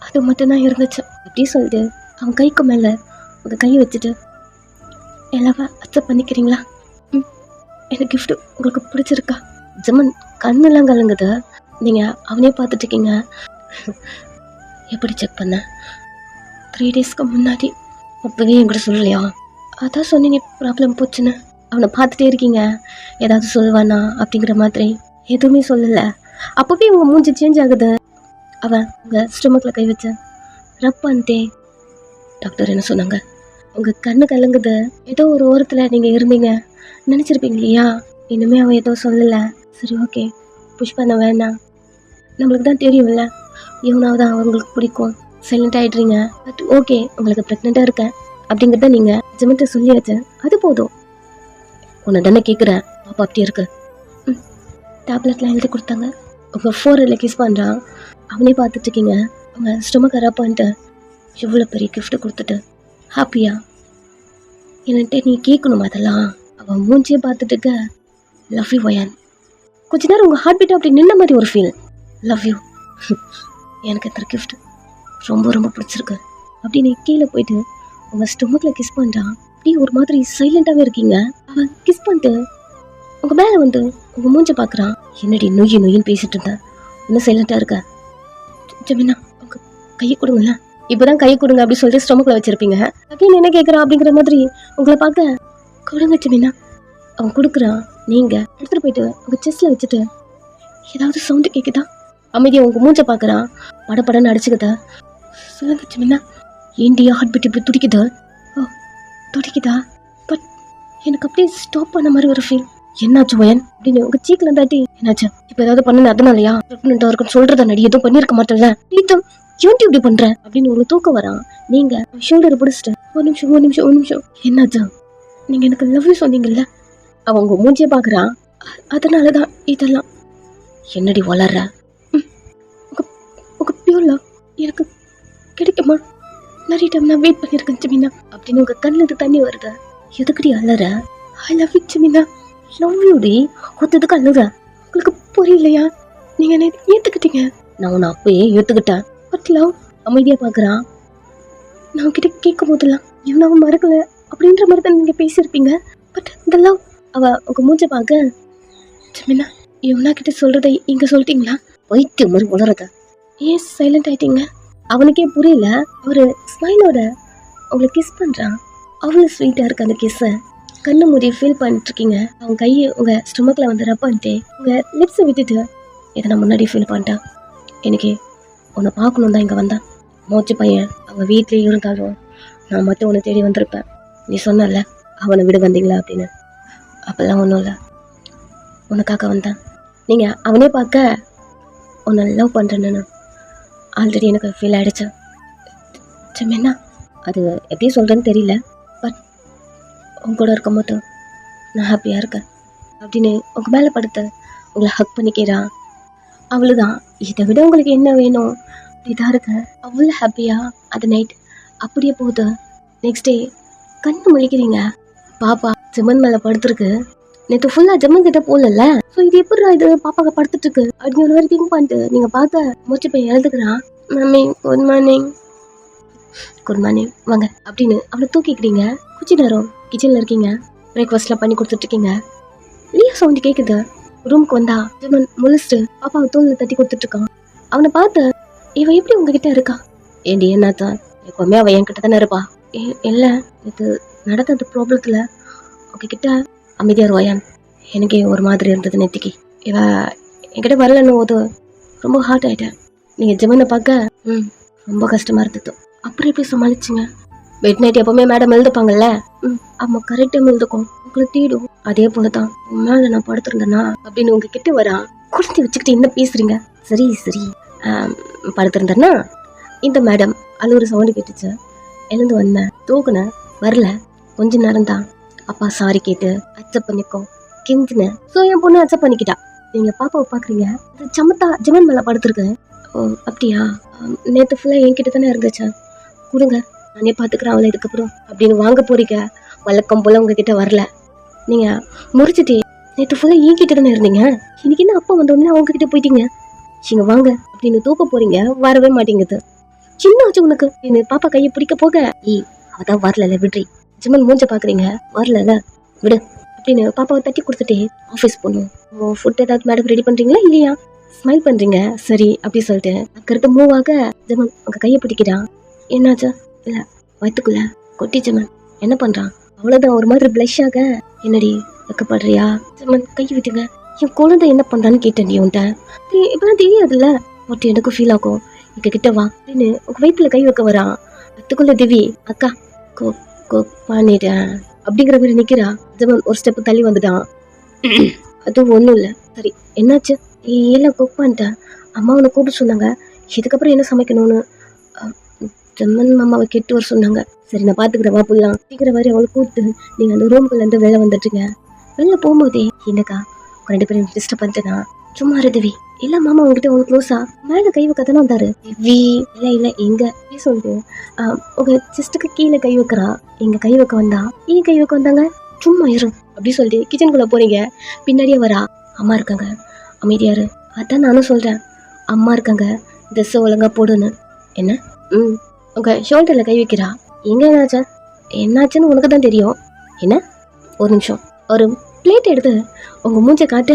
Speaker 1: அது மட்டும்தான் இருந்துச்சு அப்படி சொல்லிட்டு அவன் கைக்கு மேலே உங்கள் கையை வச்சுட்டு எல்லாமே அக்செப்ட் பண்ணிக்கிறீங்களா? ம் எனக்கு கிஃப்ட் உங்களுக்கு பிடிச்சிருக்கா? ஜமன் கண்ணெல்லாம் கலங்குது. நீங்கள் அவனே பார்த்துட்டு இருக்கீங்க. எப்படி செக் பண்ண? 3 டேஸ்க்கு முன்னாடி. அப்போவே என்கிட்ட சொல்லலையா? அதான் சொன்னீங்க ப்ராப்ளம் போச்சுன்னு. அவனை பார்த்துட்டே இருக்கீங்க, ஏதாவது சொல்வானா அப்படிங்கிற மாதிரி. எதுவுமே சொல்லலை. அப்போவே உங்கள் மூஞ்சி சேஞ்ச் ஆகுது. அவன் உங்கள் ஸ்டொமக்கில் கை வச்ச ரப் பண்ணிட்டே. டாக்டர் என்ன சொன்னாங்க? உங்கள் கண்ணு கலங்குது. ஏதோ ஒரு ஓரத்தில் நீங்கள் இருந்தீங்க நினச்சிருப்பீங்க இல்லையா? இனிமேல் அவன் ஏதோ சொல்லலை. சரி ஓகே, புஷ் பண்ண வேணாம். நம்மளுக்கு தான் தெரியும்ல இவனாவது அவங்களுக்கு பிடிக்கும். சைலண்ட் ஆகிடுறீங்க. பட் ஓகே, உங்களுக்கு ப்ரெக்னெண்ட்டாக இருக்கேன் அப்படிங்கிறத நீங்கள் ஜிமிட்ட சொல்லியாச்சு, அது போதும். உன்னை தானே கேட்குறேன், பாப்பா அப்படி இருக்கு. டேப்லெட்லாம் எழுதி கொடுத்தாங்க. உங்கள் ஃபோரில் கிஸ் பண்ணுறான், அவனே பார்த்துட்ருக்கீங்க. அவங்க ஸ்டொமக் ரப் பண்ணிட்டு எவ்வளோ பெரிய கிஃப்ட்டு கொடுத்துட்டு ஹாப்பியா என்னன்ட்டு நீ கேட்கணும் அதெல்லாம். அவன் மூஞ்சியே பார்த்துட்டுக்க. Love you வயன். கொஞ்ச நேரம் உங்கள் ஹார்ட் பீட் அப்படி நின்ன மாதிரி ஒரு ஃபீல். Love you. எனக்கு இந்த கிஃப்ட் ரொம்ப ரொம்ப பிடிச்சிருக்கு அப்படின்னு கீழே போயிட்டு உங்கள் ஸ்டொமக்கில் கிஸ் பண்ணுறான். அப்படியே ஒரு மாதிரி சைலண்ட்டாகவே இருக்கீங்க. அவன் கிஸ் பண்ணிட்டு உங்கள் மேலே வந்து உங்கள் மூஞ்ச பார்க்குறான். என்னடி நொய்யு நொய்யின்னு பேசிட்டு இருந்தேன், இன்னும் சைலண்ட்டாக இருக்க. ஜமீனா உங்கள் கையை கொடுங்கள. இப்போ தான் கையை கொடுங்க அப்படி சொல்லிட்டு ஸ்டொமக்கில் வச்சுருப்பீங்க. அகைன் என்ன கேட்குறான் அப்படிங்கிற மாதிரி உங்களை பார்க்க. கொடுங்க ஜமீனா. அவன் கொடுக்குறான். நீங்கள் எடுத்துகிட்டு போயிட்டு உங்கள் செஸ்ட்டில் வச்சுட்டு ஏதாவது சவுண்டு கேட்குதா? அமைதியை உங்கள் மூஞ்ச பார்க்குறான். படப்படன்னு அடிச்சுக்குதா. சொல்லுங்க ஜமீனா. ஏண்டியா ஹார்ட் பீட் இப்படி துடிக்குது? ஓ துடிக்குதா? பட் எனக்கு அப்படியே ஸ்டாப் பண்ண மாதிரி ஒரு ஃபீல். என்னாச்சு வயன் அப்படின்னு உங்கள் சீக்கில் தாட்டி. என்னாச்சு? இப்போ ஏதாவது பண்ணுன்னு அதனாலயா? ப்ரெக்னெண்ட்டாக இருக்குன்னு சொல்கிறத நடி எதுவும் பண்ணியிருக்க மாட்டேன்ல. நீத்தம் ஏன்டி இப்படி பண்ணுறேன் அப்படின்னு உங்களுக்கு தூக்கம் வரான். நீங்கள் ஷோல்டரை பிடிச்சிட்டு ஒரு நிமிஷம் என்னாச்சா? நீங்கள் எனக்கு லவ் யூ சொன்னீங்கல்ல. அவன் உங்கள் மூஞ்சியை பார்க்குறான். அதனால தான் இதெல்லாம். என்னடி வளர்ற? உங்கள் பியூர் லவ் எனக்கு கிடைக்குமா? நிறைய டைம் நான் வெயிட் பண்ணியிருக்கேன் ஜமீனா அப்படின்னு உங்கள் கண்ணில் தண்ணி வருது. எதுக்குடி அலற? I love you Jameena. Love you டி. ஒத்ததுக்கு அழுற. உங்களுக்கு புரியலையா? நீங்கள் என்னை ஏற்றுக்கிட்டீங்க, நான் உன்னை அப்பயே ஏற்றுக்கிட்டேன். But love. அமைதியாக பார்க்குறான். நான் உங்ககிட்ட கேட்கும் போதெல்லாம் இவனாவும் மறக்கல அப்படின்ற மாதிரி தான் நீங்கள் பேசியிருப்பீங்க. பட் இந்த லவ். அவள் உங்கள் மூஞ்ச பார்க்க. ஜமீனா இவனா கிட்ட சொல்கிறத இங்கே சொல்லிட்டீங்களா? வைத்திய மாதிரி உளறத. ஏன் சைலண்ட் ஆகிட்டீங்க? அவனுக்கே புரியல. ஒரு ஸ்மைலோட அவங்களை கிஸ் பண்ணுறான். அவ்வளோ ஸ்வீட்டாக இருக்கு அந்த கிஸ்ஸை. கண்ணு மூடி ஃபீல் பண்ணிட்டுருக்கீங்க. அவன் கையை உங்கள் ஸ்டொமக்கில் வந்து ரப் பண்ணிட்டு உங்கள் லிப்ஸை விட்டுட்டு இதை நான் முன்னாடி ஃபீல் பண்ணிட்டேன். எனக்கு உன்னை பார்க்கணும் தான் இங்கே வந்தேன். மோச்சு பையன் அவங்க வீட்லேயே இருந்தாலும் நான் மட்டும் உன்னை தேடி வந்திருப்பேன். நீ சொன்னல அவனை விட வந்தீங்களா அப்படின்னு. அப்போல்லாம் ஒன்றும் இல்லை, உனக்காக வந்தேன். நீங்கள் அவனே பார்க்க உன்னை லவ் பண்ணுறேன்னு ஆல்ரெடி எனக்கு ஃபீல் ஆகிடுச்சு ஜமீனா. அது எப்படி சொல்கிறேன்னு தெரியல. பட் உங்க கூட இருக்கும் போது நான் ஹாப்பியாக இருக்கேன் அப்படின்னு உங்கள் மேலே படுத்து உங்களை ஹக் பண்ணிக்கிறான். அவ்வளோதான். இதை விட உங்களுக்கு என்ன வேணும்? இதாக இருக்க அவ்வளோ ஹாப்பியாக அது நைட் அப்படியே போகுது. நெக்ஸ்ட் டே கண்ணு முழிக்கிறீங்க. பாப்பா ஜமன் மேலே படுத்துருக்கு. நேற்று ஃபுல்லாக ஜமன் கிட்ட போகல. ஸோ இது எப்படி இது பாப்பாவை படுத்துட்டு இருக்கு அப்படின்னு ஒரு மாதிரி திங்க் பண்ணிட்டு நீங்கள் பார்க்க மூச்சு போய் எழுதுக்கிறான். Mummy good morning. Good morning வாங்க அப்படின்னு அவளை தூக்கிக்கிறீங்க. கொஞ்ச நேரம் கிச்சனில் இருக்கீங்க. பிரேக்ஃபாஸ்ட்லாம் பண்ணி கொடுத்துட்ருக்கீங்க. லியா சவுண்டு கேட்குது. ரூமுக்கு வந்தா ஜமன் முழிச்சிட்டு பாப்பாவை தோலில் தட்டி கொடுத்துட்ருக்கான். அவனை பார்த்து இவன் எப்படி உங்ககிட்ட இருக்கா? ஏண்டி என்னத்தான்? எப்போவுமே அவன் என்கிட்ட தானே இருப்பா. இல்லை இது நடந்த ப்ராப்ளத்தில் உங்ககிட்ட அமைதியாக இருவாயான். எனக்கே ஒரு மாதிரி இருந்தது நேற்றுக்கு. இவ என்கிட்ட வரலன்னு போது ரொம்ப ஹார்ட் ஆகிட்டேன். நீங்கள் ஜமனை பார்க்க ரொம்ப கஷ்டமாக இருந்தது. அப்புறம் எப்படி சமாளிச்சிங்க? பெட் நைட் எப்போவுமே மேடம் எழுதுப்பாங்கல்ல. ஆமாம் கரெக்டாக எழுதுக்கும். உங்களுக்கு தீடும் அதே போல தான் மேலே நான் படுத்துருந்தேனா அப்படின்னு உங்ககிட்ட வரா. குழந்தை வச்சுக்கிட்டு என்ன பேசுறீங்க? சரி சரி படுத்திருந்தேன்னா இந்த மேடம் அது ஒரு சவுண்டு கேட்டுச்சு. எழுந்து வந்தேன், தூக்குனேன், வரல. கொஞ்ச நேரம் தான். அப்பா சாரி கேட்டு அக்செப்ட் பண்ணிக்கோ கெஞ்சினேன். ஸோ என் பொண்ணு அக்செப்ட் பண்ணிக்கிட்டா. நீங்கள் பாப்பாவை பார்க்குறீங்க, அது சமத்தா ஜமன் மேலே படுத்துருக்கு. ஓ அப்படியா? நேற்று ஃபுல்லாக என்கிட்ட தானே இருந்துச்சு, கொடுங்க நானே பார்த்துக்கிறேன் அவளை இதுக்கப்புறம் அப்படின்னு வாங்க போறீங்க. வழக்கம் போல் உங்ககிட்ட வரல. நீங்கள் முறிச்சிட்டே நேற்று ஃபுல்லாக என்கிட்ட தானே இருந்தீங்க. இன்னைக்கு என்ன அப்பா வந்த உடனே அவங்ககிட்ட போயிட்டீங்க. இங்கே வாங்க அப்படின்னு தூக்க போறீங்க, வரவே மாட்டேங்குது. சின்ன ஆச்சு உனக்கு. பாப்பா கையை பிடிக்க போக அவதான் வரல விட்ரி ஜிம்மன் மூஞ்ச பார்க்குறீங்க, வரல விடு அப்படின்னு பாப்பாவை தட்டி கொடுத்துட்டே ஆஃபீஸ் போகணும். ஃபுட் ஏதாவது மேடம் ரெடி பண்ணுறீங்களா இல்லையா? ஸ்மைல் பண்ணுறீங்க. சரி அப்படி சொல்லிட்டு அக்கடுத்து மூவ் ஆக ஜிம்மன் உங்கள் கையை பிடிக்கிறான். என்னாச்சா? இல்லை வயிற்றுக்குள்ள கொட்டி ஜிம்மன் என்ன பண்ணுறான்? அவ்வளோதான் ஒரு மாதிரி ப்ளஷ் ஆக. என்னடி வைக்கப்படுறியா? ஜிம்மன் கை விட்டுங்க. என் குழந்தை என்ன பண்ணுறான்னு கேட்டேன். நீ உன்ட்ட இப்போலாம் தெரியாதுல்ல. ஒட்டு எனக்கும் ஃபீல் ஆகும். எங்க கிட்ட வா அப்படின்னு உங்கள் வயிற்றுல கை வைக்க வரான். அதுக்குள்ள திவி அக்கா கோ கோ பண்ணிட்டேன் அப்படிங்கிற மாதிரி நிற்கிறா. ஜிம்மன் ஒரு ஸ்டெப்பு தள்ளி வந்துட்டான். அதுவும் ஒன்றும் இல்லை. சரி என்னாச்சு? எல்லாம் குக் பண்ணிட்டேன். அம்மா உன்னை கூப்பிட்டு சொன்னாங்க. இதுக்கப்புறம் என்ன சமைக்கணும்னு ஜம்மன் மாமாவை கேட்டு வர சொன்னாங்க. சரி நான் பார்த்துக்கிறேன் வா போடலாம் அப்படிங்கிற மாதிரி அவளை கூப்பிட்டு நீங்கள் அந்த ரூம்குள்ளேருந்து வெளில வந்துட்டுங்க. வெளில போகும்போதே என்னக்கா 2 பேரும் டிஸ்டர்ப் பண்ணிட்டேனா? சும்மா இருதுவி இல்லை மாமா உங்ககிட்ட உங்களுக்கு க்ளோஸா மேலே கை வைக்க தானே வந்தாரு. வி இல்லை இல்லை எங்க சொல்லிட்டு உங்க சிஸ்டருக்கு கீழே கை வைக்கிறா. எங்க கை வைக்க வந்தா ஏன் கை வைக்க வந்தாங்க? சும்மா இரு அப்படி சொல்லிட்டு கிச்சனுக்குள்ளே போறீங்க. பின்னாடியே வரா. அம்மா இருக்காங்க அமைதியாரு. அதான் நானும் சொல்கிறேன் அம்மா இருக்காங்க ட்ரெஸ்ஸை ஒழுங்கா போடுன்னு. என்ன? உங்க ஷோல்டரில் கை வைக்கிறா. எங்க என்னாச்சா? என்னாச்சுன்னு உனக்கு தான் தெரியும். என்ன? ஒரு நிமிஷம் ஒரு பிளேட் எடுத்து உங்க மூஞ்ச காட்ட.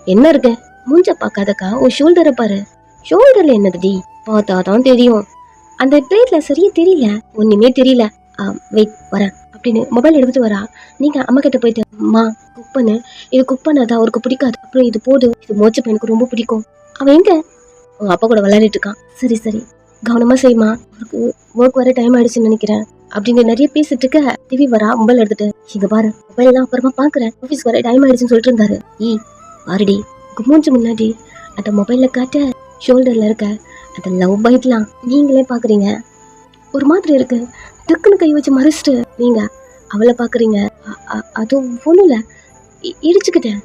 Speaker 1: என்ன இருக்கு? மூஞ்ச பார்க்காதக்கா உன் ஷோல்டரை பாரு. ஷோல்டர்ல என்னதுடி? பார்த்தா தான் தெரியும். அந்த பிளேட்ல சரியா தெரியல. ஒண்ணுமே தெரியல. வெயிட் வரேன் அப்படின்னு மொபைல் எடுத்துட்டு வரா. நீங்க அம்மா கிட்ட போயிட்டு அம்மா குக் பண்ணு, இது குக் பண்ணாதான் அவருக்கு பிடிக்காது. அப்புறம் இது போடு, இது மோச்ச பையனுக்கு ரொம்ப பிடிக்கும். அவன் எங்க? உங்க அப்பா கூட விளையாடிட்டு இருக்கான். சரி சரி கவனமா செய்யுமா, அவருக்கு ஒர்க் வர டைம் ஆயிடுச்சுன்னு நினைக்கிறேன் அப்படின்னு நிறைய பேசிட்டு இருக்க. டிவி வரா. மொபைல் எடுத்துட்டு இங்க பாரு மொபைல் எல்லாம் அப்புறமா பாக்குறேன், ஆஃபீஸ் வர டைம் ஆயிடுச்சுன்னு சொல்லிட்டு இருந்தாரு. பாருடி மூஞ்சி முன்னாடி அந்த மொபைல்ல காட்ட ஷோல்டர்ல இருக்க அந்த லவ் பைட்லாம் நீங்களே பாக்குறீங்க. ஒரு மாதிரி இருக்கு. டக்குன்னு கை வச்சு மறைச்சிட்டு நீங்க அவளை பாக்குறீங்க. அது ஒண்ணும் இல்ல, இடிச்சுக்கிட்டேன்.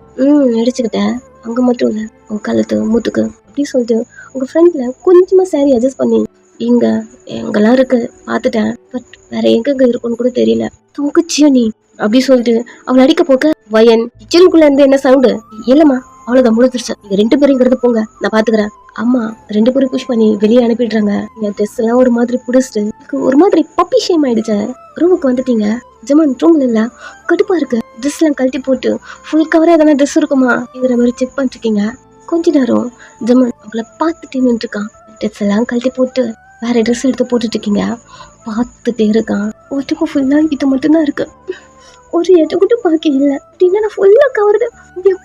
Speaker 1: இடிச்சுக்கிட்டேன். அங்க மட்டும் இல்ல உங்க கழுத்து மூத்துக்கு அப்படி சொல்லிட்டு உங்க ஃப்ரெண்ட்ல கொஞ்சமா சாரி அட்ஜஸ்ட் பண்ணி இங்க எங்கெல்லாம் இருக்கு பார்த்துட்டேன். பட் வேற எங்க இருக்குன்னு கூட தெரியல. தூக்குச்சியா நீ அப்படி சொல்லிட்டு அவளை அடிக்க போக்க வயன் கிச்சனுக்குள்ள இருந்து என்ன சவுண்டு? இல்லம்மா அவ்வளவுதான் முடிஞ்சிருச்சு. நீங்க 2 பேரும் போங்க நான் பாத்துக்கிறேன். அம்மா 2 பேரும் புஷ் பண்ணி வெளியே அனுப்பிடுறாங்க. என் ட்ரெஸ் எல்லாம் ஒரு மாதிரி புடிச்சிட்டு ஒரு மாதிரி பப்பி ஷேம் ஆயிடுச்சு. ரூமுக்கு வந்துட்டீங்க. ஜமன் ரூம்ல இல்ல, கடுப்பா இருக்கு. ட்ரெஸ் எல்லாம் கழட்டி போட்டு ஃபுல் கவரா எதனா ட்ரெஸ் இருக்குமா அப்படிங்கிற மாதிரி செக் பண்ணிட்டு இருக்கீங்க. கொஞ்ச நேரம் ஜமன் அவங்கள பார்த்துட்டே நின்று இருக்கான். ட்ரெஸ் எல்லாம் கழட்டி போட்டு வேற ட்ரெஸ் எடுத்து போட்டுட்டு இருக்கீங்க. பார்த்துட்டே இருக்கான். ஒருத்துக்கும் ஃபுல்லா இது மட்டும்தான் இருக்கு. ஒரு இடம் கூட பாக்கி இல்லை அப்படின்னா நான் ஃபுல்லா கவருது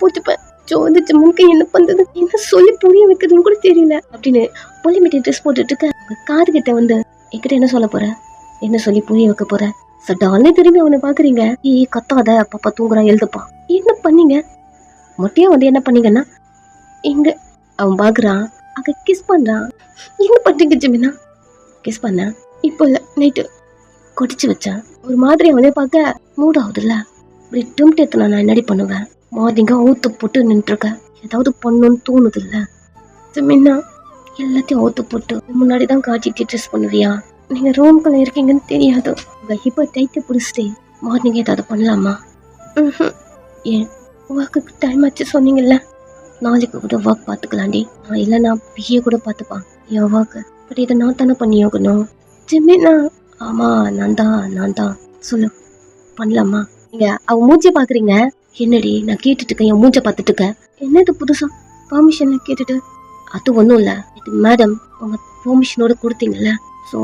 Speaker 1: போட்டுப்பேன். ஜோதி ஜம்முக்கு என்ன பண்றது, என்ன சொல்லி புரிய வைக்கிறதுன்னு கூட தெரியல அப்படின்னு பொலிமிட்டி ட்ரெஸ் போட்டுட்டு இருக்க. காது கிட்ட வந்து என்கிட்ட என்ன சொல்ல போற, என்ன சொல்லி புரிய வைக்க போற? சட்டாலே திரும்பி அவனை பாக்குறீங்க. கத்தாத பாப்பா தூங்குறான் எழுதுப்பா. என்ன பண்ணீங்க? மொட்டையா வந்து என்ன பண்ணீங்கன்னா எங்க அவன் பாக்குறான். அங்க கிஸ் பண்றான். என்ன பண்றீங்க ஜிமினா? கிஸ் பண்ண இப்போ இல்ல நைட்டு கொடிச்சு வச்சேன். ஒரு மாதிரி அவனே பார்க்க மூட் ஆகுதுல்ல. இப்படி டும்ட்டு எத்தனை நான் என்னடி பண்ணுவேன்? மார்னிங்கா ஊத்து போட்டு நின்றுருக்க. ஏதாவது பண்ணணும்னு தோணுது இல்ல ஜிமினா? எல்லாத்தையும் ஊத்து போட்டு முன்னாடிதான் காய்ச்சிட்டு ட்ரெஸ் பண்ணுவியா? நீங்க ரூம்குள்ள இருக்கீங்கன்னு தெரியாது. உங்க ஹிப்ப டைட்டு பிடிச்சிட்டு மார்னிங் ஏதாவது பண்ணலாமா? ஏன் ஒர்க்குக்கு டைம் ஆச்சு சொன்னீங்கல்ல, நாளைக்கு கூட ஒர்க் பார்த்துக்கலாண்டி. நான் இல்லைன்னா பிஏ கூட பார்த்துப்பான் என் ஒர்க்கு. பட் இதை நான் தானே பண்ணி ஆகணும் ஜிமினா. ஆமா நான் தான் சொல்லு பண்ணலாமா? நீங்க அவ மூஞ்ச பாக்குறீங்க. என்னடி நான் கேட்டுட்டு இருக்கேன், என் மூஞ்ச பார்த்துட்டு இருக்கேன். என்னது புதுசா பர்மிஷன் கேட்டுட்டு? அது ஒன்றும் இல்லை, இது மேடம் உங்க பெர்மிஷனோட கொடுத்தீங்கல்ல, ஸோ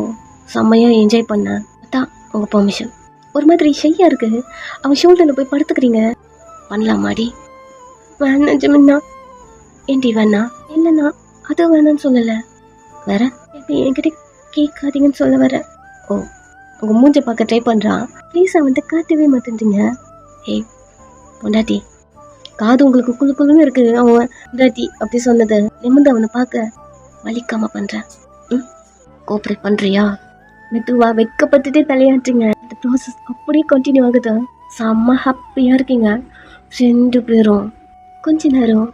Speaker 1: செம்மையா என்ஜாய் பண்ண. அதான் உங்க பெர்மிஷன். ஒரு மாதிரி ஷையா இருக்கு. அவன் ஷோல்டர்ல போய் படுத்துக்கிறீங்க. பண்ணலாமாடி? வேணாம் ஜிமின்னா. ஏண்டி வேணா? இல்லைண்ணா அது வேணான்னு சொல்லலை. வேற எப்படி என்கிட்ட கேட்காதீங்கன்னு சொல்ல வர? ஓ உங்க மூஞ்ச பார்க்க ட்ரை பண்றான். ப்ளீஸ் அவன்கிட்ட காட்டவே மாட்டேன்றீங்க. ஏய் பொண்டாட்டி, காது உங்களுக்கு குழுன்னு இருக்கு. அவன் பொண்டாட்டி அப்படி சொன்னது நிமிந்து அவனை பார்க்க வலிக்காம பண்றேன். கோஆப்ரேட் பண்றியா? மெதுவா வெட்கப்பட்டுட்டே தலையாட்டுறீங்க. இந்த ப்ராசஸ் அப்படியே கண்டினியூ ஆகுது. செம்ம ஹாப்பியா இருக்கீங்க 2 பேரும். கொஞ்ச நேரம்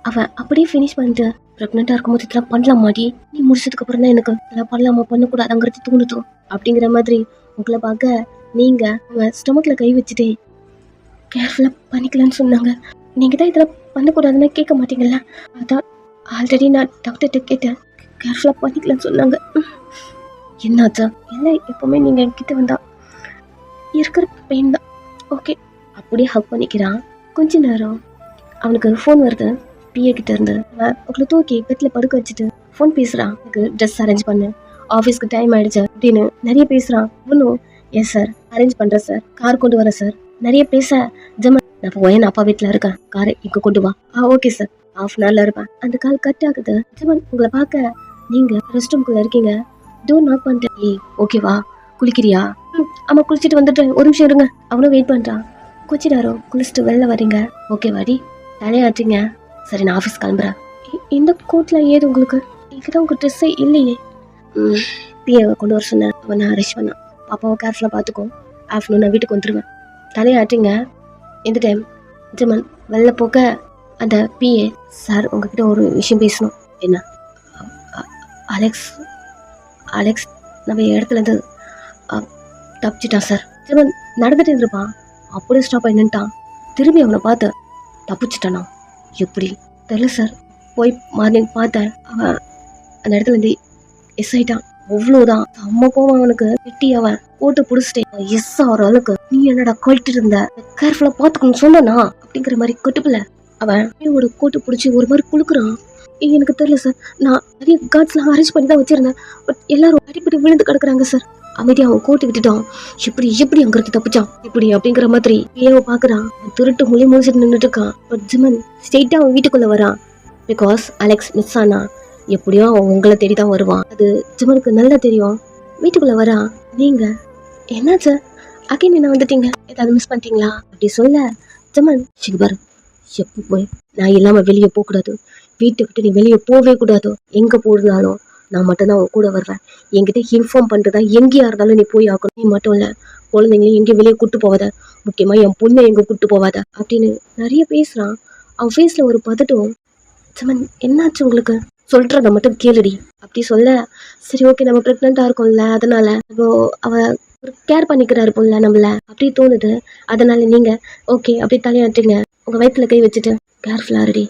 Speaker 1: அவன் அப்படியே ஃபினிஷ் பண்ணிட்டு ப்ரெக்னெண்ட்டாக இருக்கும்போது இதெல்லாம் பண்ணலாமாடி? நீ முடிச்சதுக்கு அப்புறம் தான் எனக்கு இதெல்லாம் பண்ணலாமா பண்ணக்கூடாதுங்கிறது தோணுதும் அப்படிங்கிற மாதிரி உங்களை பார்க்க நீங்கள் உங்கள் ஸ்டொமக்கில் கை வச்சுட்டே கேர்ஃபுல்லாக பண்ணிக்கலான்னு சொன்னாங்க. நீங்கள் தான் இதெல்லாம் பண்ணக்கூடாதுன்னு கேட்க மாட்டீங்கல்ல, அதான் ஆல்ரெடி நான் டாக்டர்கிட்ட கேட்டேன். கேர்ஃபுல்லாக பண்ணிக்கலான்னு சொன்னாங்க. என்னாச்சா? இல்லை எப்போவுமே நீங்கள் என்கிட்ட வந்தா இருக்கிற பெயின் தான். ஓகே அப்படியே ஹக் பண்ணிக்கிறான். கொஞ்ச நேரம் அவனுக்கு ஃபோன் வருது பிஏ கிட்ட இருந்து. அவன் உங்களை தூக்கி பெட்டில் படுக்க வச்சுட்டு ஃபோன் பேசுகிறான். எனக்கு ட்ரெஸ் அரேஞ்ச் பண்ணு, ஆஃபீஸ்க்கு டைம் ஆயிடுச்சு அப்படின்னு நிறைய பேசுகிறான். ஒன்றும் எஸ் சார் அரேஞ்ச் பண்ணுறேன் சார், கார் கொண்டு வரேன் சார், நிறைய பேச ஜமன் நான் இப்போ என் அப்பா வீட்டில் இருக்கேன், காரை இங்கே கொண்டு வா. ஓகே சார், ஹாஃப் அன் ஹவரில் இருப்பேன். அந்த கால் கட் ஆகுது. ஜமன் உங்களை பார்க்க நீங்கள் ரெஸ்ட் ரூம்குள்ளே இருக்கீங்க. டோர் நாக் பண்ணிட்டேன். ஏய் ஓகேவா, குளிக்கிறியா? ஆமாம் குளிச்சுட்டு வந்துட்டேன், ஒரு நிமிஷம் இருங்க. அவனும் வெயிட் பண்ணுறான். கொஞ்ச நேரம் குளிச்சுட்டு வெளில வரீங்க. ஓகே வாடி, தலையாட்டுங்க. சரி நான் ஆஃபீஸ் கிளம்புறேன். இந்த கோட்டில் ஏது உங்களுக்கு? இங்கதான் உங்கள் ட்ரெஸ்ஸே இல்லையே. பிஏவை கொண்டு வர சொன்னேன், அவன் நான் அரெஸ்ட் பண்ணான். பாப்பாவை கேர்ஃபுல்லாக பார்த்துக்கோ, ஆஃப்டர்நூன் நான் வீட்டுக்கு வந்துடுவேன். தலையாட்டுங்க. இந்த டைம் ஜமன் வெளில போக அந்த பிஏ சார் உங்ககிட்ட ஒரு விஷயம் பேசணும். என்ன? அலெக்ஸ் அலெக்ஸ் நம்ம இடத்துலேருந்து தப்பிச்சிட்டான் சார். ஜமன் நடந்துட்டு இருந்திருப்பான், அப்படியே ஸ்டாப் ஆகி நின்ட்டான். திரும்பி அவனை பார்த்து தப்பிச்சிட்டானா? எப்படி தெரியல சார். போய் மார்னிங் பார்த்தேன், அவன் அந்த இடத்துலேருந்து எஸ் ஆயிட்டான். அவ்வளோதான். அம்மா போவான் அவனுக்கு. வெட்டி அவன் போட்டு பிடிச்சிட்டேன். எஸ் ஆகிற அளவுக்கு நீ என்னடா கழட்டு இருந்த, கேர்ஃபுல்லாக பார்த்துக்கணும்னு சொன்னா அப்படிங்கிற மாதிரி கொட்டுப்பில்ல. அவன் ஒரு கோட்டு பிடிச்சி ஒரு மாதிரி குளுக்குறான். எனக்கு தெரியல சார், நான் நிறைய கார்ட்ஸ்லாம் அரேஞ்ச் பண்ணி தான் வச்சிருந்தேன். பட் எல்லாரும் அடிப்படி விழுந்து கிடக்குறாங்க சார். அமைதியா அவன் கோட்டு விட்டுட்டான். எப்படி அங்க இருக்கு தப்பிச்சான் இப்படி அப்படிங்கிற மாதிரி ஏவ பாக்குறான். திருட்டு மொழி முடிச்சுட்டு நின்றுட்டு இருக்கான். பட் ஜிமன் ஸ்ட்ரெயிட்டா அவன் வீட்டுக்குள்ள வரான். பிகாஸ் அலெக்ஸ் மிஸ் ஆனா எப்படியோ அவன் உங்களை தேடிதான் வருவான். அது ஜிமனுக்கு நல்லா தெரியும். வீட்டுக்குள்ள வரான். நீங்க என்னாச்சு அகைன் என்ன வந்துட்டீங்க, ஏதாவது மிஸ் பண்ணிட்டீங்களா அப்படி சொல்ல ஜிமன் சிக்பர் எப்போ போய் நான் இல்லாம வெளியே போக கூடாது, வீட்டை விட்டு நீ வெளியே போவே கூடாது, எங்க போடுனாலும் நான் மட்டும்தான் உன் கூட வருவேன். என்கிட்ட இன்ஃபார்ம் பண்ணிட்டுதான் எங்கேயா இருந்தாலும் நீ போய் ஆகணும். நீ மட்டும் இல்லை, குழந்தைங்களையும் எங்கேயும் வெளியே கூட்டு போவாத, முக்கியமாக என் பொண்ணை எங்கே கூட்டு போவாத அப்படின்னு நிறைய பேசுகிறான். அவன் ஃபேஸில் ஒரு பதட்டம். ஜமன் என்னாச்சு உங்களுக்கு, சொல்கிறத மட்டும் கேளுடி அப்படி சொல்ல, சரி ஓகே நம்ம ப்ரெக்னெண்ட்டாக இருக்கோம்ல, அதனால அவ ஒரு கேர் பண்ணிக்கிறாரு போல நம்மள அப்படி தோணுது. அதனால நீங்கள் ஓகே அப்படி தலையாட்டுங்க, உங்கள் வயிற்றுல கை வச்சுட்டு கேர்ஃபுல்லாக ரெடி.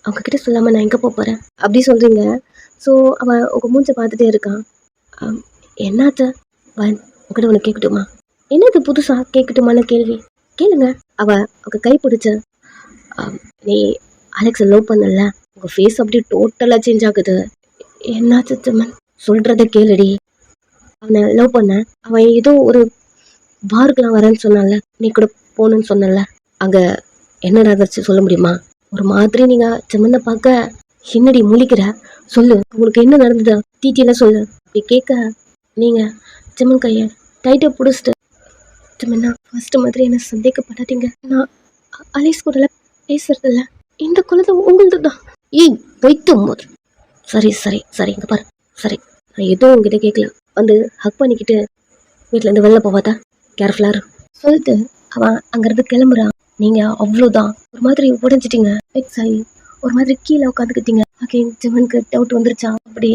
Speaker 1: அவங்க கிட்ட சொல்லாமல் நான் எங்கே போகிறேன் அப்படி சொல்கிறீங்க. ஸோ அவன் உங்கள் மூஞ்சை பார்த்துட்டே இருக்கான். என்னாத்த உங்ககிட்ட ஒன்று கேட்கட்டுமா? என்னது புதுசாக கேட்கட்டுமான கேள்வி? கேளுங்க. அவங்க கை பிடிச்ச நீ அலெக்ஸை லவ் பண்ணல, உங்கள் ஃபேஸ் அப்படியே டோட்டலாக சேஞ்ச் ஆகுது. என்னாச்சு ஜமன், சொல்கிறத கேளுடி. அவனை லவ் பண்ண, அவன் ஏதோ ஒரு பாருக்கெலாம் வரேன்னு சொன்னால, நீ கூட போகணுன்னு சொன்னல, அங்கே என்ன நடந்துச்சு சொல்ல முடியுமா? ஒரு மாதிரி நீங்கள் ஜமனை பார்க்க என்னடி முழிக்கிற, சொல்லு உங்களுக்கு என்ன நடந்தது டீட்டெயிலாக சொல்லு அப்படி கேட்க, நீங்கள் ஜமன் கையை டைட்டாக பிடிச்சிட்டு, ஜமன்னா ஃபர்ஸ்ட் மாதிரி என்ன சந்தேகப்படாதீங்க, நான் அலேஸ் கூட பேசுறதில்ல, இந்த குழந்தை உங்களது தான். ஏய் வைத்தும் போது சரி சரி சரி இங்கே பாரு, சரி நான் எதுவும் உங்ககிட்ட கேட்கல, வந்து ஹக் பண்ணிக்கிட்டு வீட்டிலேருந்து வெளில போவாதா, கேர்ஃபுல்லாக சொல்லிட்டு அவன் அங்கேருந்து கிளம்புறான். நீங்கள் அவ்வளோதான் ஒரு மாதிரி உடஞ்சிட்டிங்க, வெக்ஸ் ஆகி ஒரு மாதிரி கீழே உட்காந்துக்கிட்டீங்க. அகைன் ஜமனுக்கு டவுட் வந்துருச்சா, அப்படி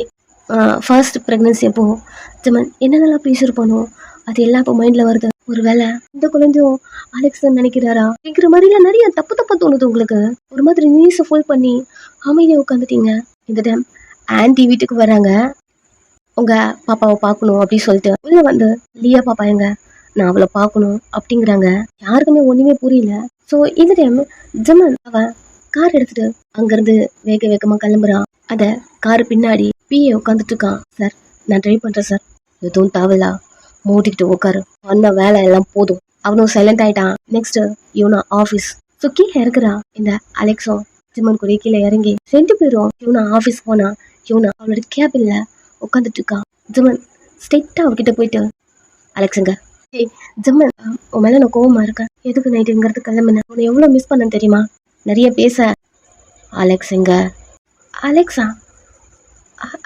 Speaker 1: ஃபர்ஸ்ட் ப்ரெக்னன்சி அப்போ ஜமன் என்னென்னலாம் பேசியிருப்பானோ அது எல்லாம் இப்போ மைண்டில் வருது. ஒரு வேளை இந்த குழந்தையும் அலெக்ஸ் நினைக்கிறாரா அப்படிங்கிற மாதிரிலாம் நிறைய தப்பு தோணுது உங்களுக்கு. ஒரு மாதிரி நீஸை ஃபுல் பண்ணி அமைதியாக உட்காந்துட்டீங்க. இந்த டைம் ஆன்டி வீட்டுக்கு வராங்க, உங்கள் பாப்பாவை பார்க்கணும் அப்படின்னு சொல்லிட்டு உள்ள வந்து, லியா பாப்பா எங்க, நான் அவளை பார்க்கணும் அப்படிங்கிறாங்க. யாருக்குமே ஒன்றுமே புரியல. ஸோ இந்த டைம் ஜமன் அவன் கார் எடுத்துட்டு அங்கேருந்து வேகமாக கிளம்புறான். அதை கார் பின்னாடி பிஏ உட்காந்துட்டு இருக்கான். சார் நான் ட்ரைவ் பண்ணுறேன் சார், எதுவும் தாவலா மூடிக்கிட்டு உட்காரு, பண்ண வேலை எல்லாம் போதும். அவனும் சைலண்ட் ஆயிட்டான். நெக்ஸ்ட் இவனா ஆஃபீஸ். ஸோ கீழே இருக்கிறா இந்த அலெக்ஸும் ஜிமன் கூட கீழே இறங்கி 2 பேரும் இவனா ஆஃபீஸ் போனா, இவனா அவளோட கேபின்ல உட்காந்துட்டு இருக்கான். ஜிமன் ஸ்ட்ரெயிட்டா அவர்கிட்ட போயிட்டு, அலெக்ஸுங்க ஏய் ஜிமன் உன் மேலே நான் கோவமா இருக்கேன், எதுக்கு நைட்டுங்கிறது கிளம்புனேன், உன்னை எவ்வளோ மிஸ் பண்ணேன்னு தெரியுமா, நிறைய பேச. அலெக்ஸுங்க. அலெக்ஸா?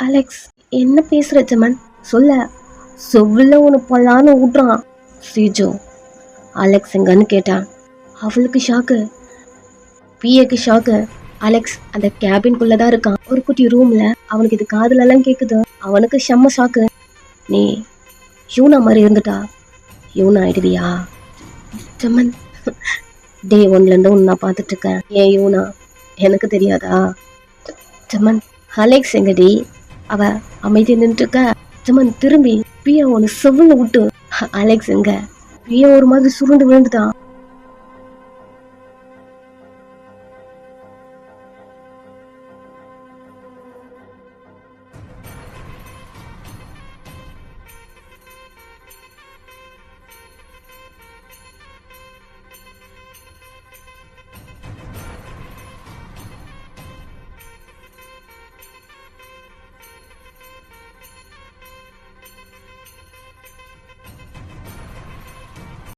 Speaker 1: அலெக்ஸ் என்ன பேசுற ஜிமன், சொல்ல சொல்ல ஒன்று பொல்லான்னு விட்றான் சிஜோ. அலெக்ஸ் எங்கன்னு கேட்டான். அவளுக்கு ஷாக்கு, பிஏக்கு ஷாக்கு. அலெக்ஸ் அந்த கேபின்குள்ளே தான் இருக்கான், ஒரு குட்டி ரூம்ல. அவனுக்கு இது காதுலெல்லாம் கேட்குது. அவனுக்கு செம்ம ஷாக்கு. நீ யூனா மாதிரி இருந்துட்டா யூனா ஆயிடுவியா ஜமன்? டே 1லேருந்து ஒன்று நான் பார்த்துட்டு இருக்கேன். ஏன் யூனா எனக்கு தெரியாதா ஜமன்? அலெக்ஸ் எங்கடி? அவ அமைதி நின்றுருக்க. ஜமன் திரும்பி பிஏ ஒன்று செவ்வளவு விட்டு அலெக்ஸ் எங்க பையன் ஒரு மாதிரி சுருண்டு விழுந்துட்டான்.